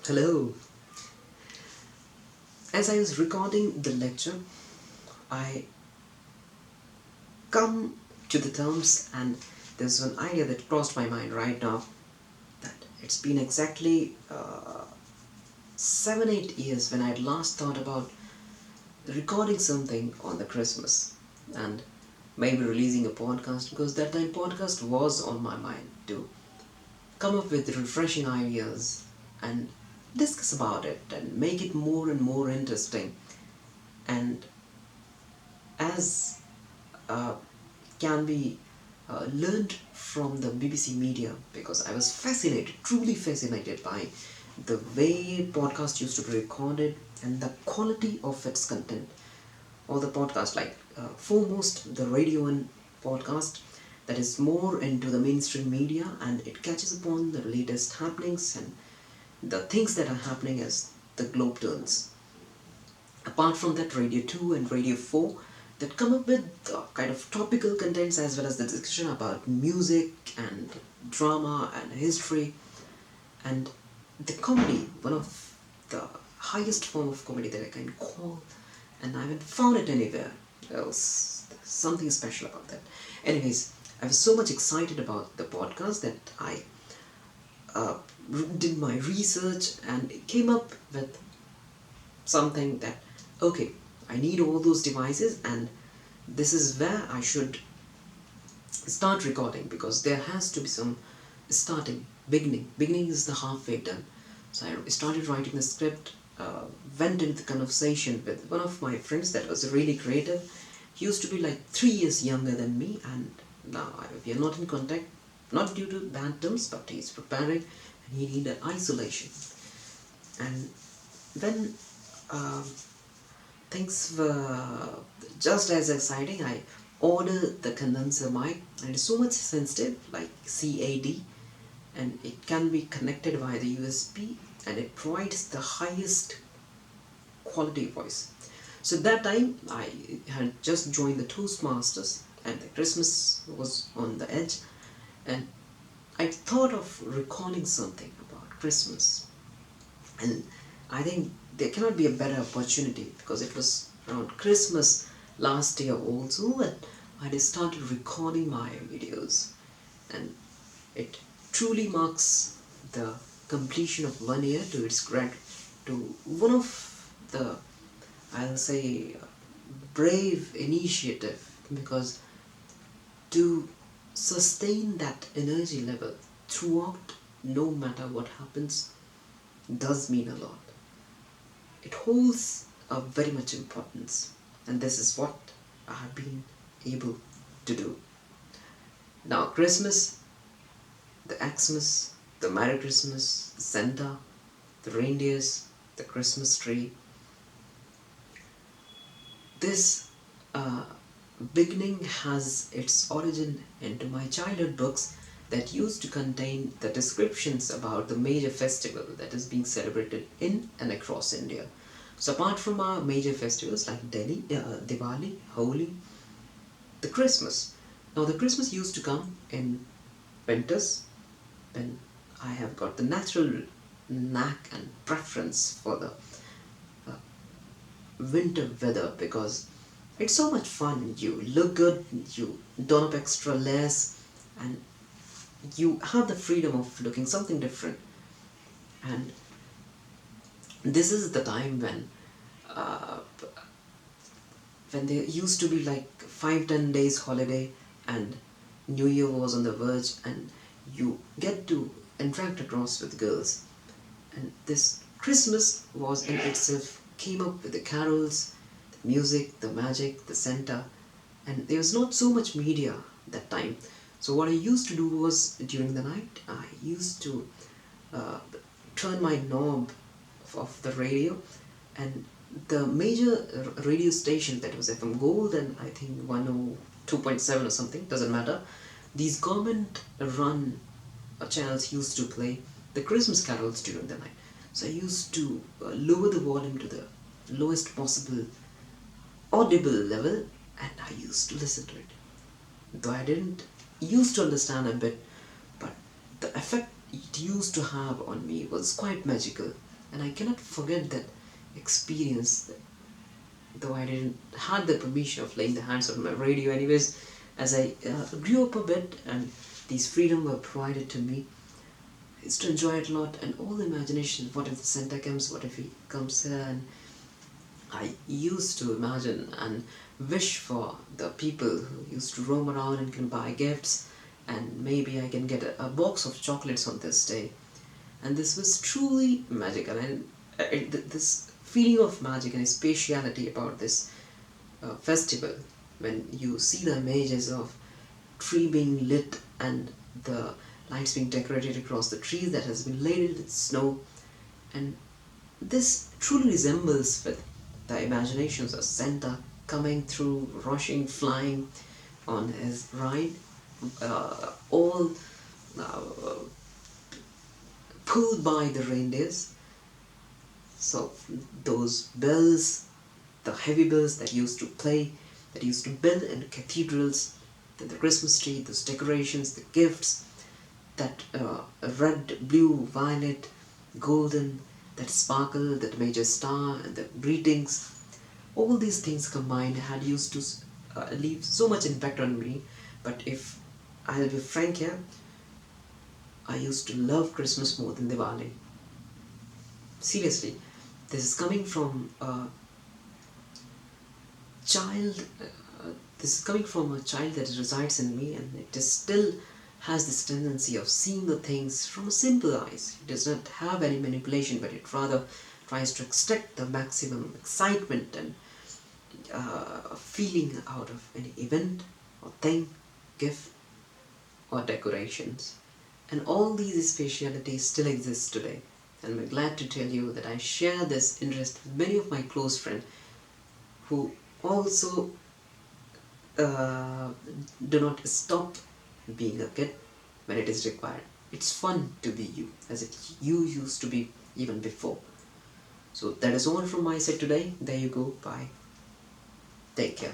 Hello. As I was recording the lecture, I come to the terms, and there's an idea that crossed my mind right now that it's been exactly 7-8 years when I'd last thought about recording something on the Christmas and maybe releasing a podcast, because that time podcast was on my mind to come up with refreshing ideas and discuss about it and make it more and more interesting. And as uh, can be learned from the BBC Media, because I was fascinated, truly fascinated by the way podcast used to be recorded and the quality of its content. Or the podcast, like foremost the Radio 1 podcast, that is more into the mainstream media and it catches upon the latest happenings and the things that are happening as the globe turns. Apart from that, Radio 2 and Radio 4 that come up with kind of topical contents as well as the discussion about music and drama and history and the comedy, one of the highest form of comedy that I can call, and I haven't found it anywhere else. There's something special about that. Anyways, I was so much excited about the podcast that I uh, did my research and came up with something that, okay, I need all those devices and this is where I should start recording, because there has to be some starting, beginning is the halfway done. So I started writing the script, went into the conversation with one of my friends that was really creative. He used to be like 3 years younger than me, and now we are not in contact, not due to bad terms, but he's preparing and he needed isolation. And when uh, things were just as exciting, I ordered the condenser mic, and it's so much sensitive, like CAD, and it can be connected via the USB, and it provides the highest quality voice. So that time I had just joined the Toastmasters, and the Christmas was on the edge, and I thought of recording something about Christmas. And I think there cannot be a better opportunity, because it was around Christmas last year also, and I just started recording my videos, and it truly marks the completion of 1 year to its grad to one of the, I'll say, brave initiative, because to sustain that energy level throughout, no matter what happens, does mean a lot. It holds a very much importance, and this is what I have been able to do. Now, Christmas, the Xmas, the Merry Christmas, the Santa, the reindeers, the Christmas tree. This uh, beginning has its origin into my childhood books that used to contain the descriptions about the major festival that is being celebrated in and across India. So apart from our major festivals like Diwali, Holi, the Christmas. Now the Christmas used to come in winters, when I have got the natural knack and preference for the uh, winter weather, because it's so much fun. You look good, you don up extra layers, and you have the freedom of looking something different. And this is the time uh, when there used to be like 5-10 days holiday, and New Year was on the verge, and you get to interact across with girls. And this Christmas was in itself came up with the carols, the music, the magic, the Santa, and there was not so much media that time. So what I used to do was, during the night, I used to uh, turn my knob of the radio, and the major radio station, that was FM Gold and I think 102.7 or something, doesn't matter. These government run channels used to play the Christmas carols during the night. So I used to lower the volume to the lowest possible audible level, and I used to listen to it. Though I didn't used to understand a bit, but the effect it used to have on me was quite magical. And I cannot forget that experience, though I didn't had the permission of laying the hands on my radio. Anyways, as I grew up a bit and these freedom were provided to me, I used to enjoy it a lot. And all the imagination, what if the Santa comes, what if he comes here, and I used to imagine and wish for the people who used to roam around and can buy gifts, and maybe I can get a box of chocolates on this day. And this was truly magical, and this feeling of magic and spatiality about this festival, when you see the images of tree being lit and the lights being decorated across the trees that has been laden with snow, and this truly resembles with the imaginations of Santa coming through, rushing, flying on his ride, all uh, pulled by the reindeers. So those bells, the heavy bells that used to play, that used to bell in cathedrals, then the Christmas tree, those decorations, the gifts, that red, blue, violet, golden, that sparkle, that major star, and the greetings, all these things combined had used to leave so much impact on me. But if I'll be frank here, I used to love Christmas more than Diwali. Seriously, this is coming from a child. This is coming from a child that resides in me, and it is still has this tendency of seeing the things from a simple eyes. It does not have any manipulation, but it rather tries to extract the maximum excitement and feeling out of any event or thing, gift or decorations. And all these specialities still exist today. And I'm glad to tell you that I share this interest with many of my close friends who also do not stop being a kid when it is required. It's fun to be you, as you used to be even before. So that is all from my side today. There you go. Bye. Take care.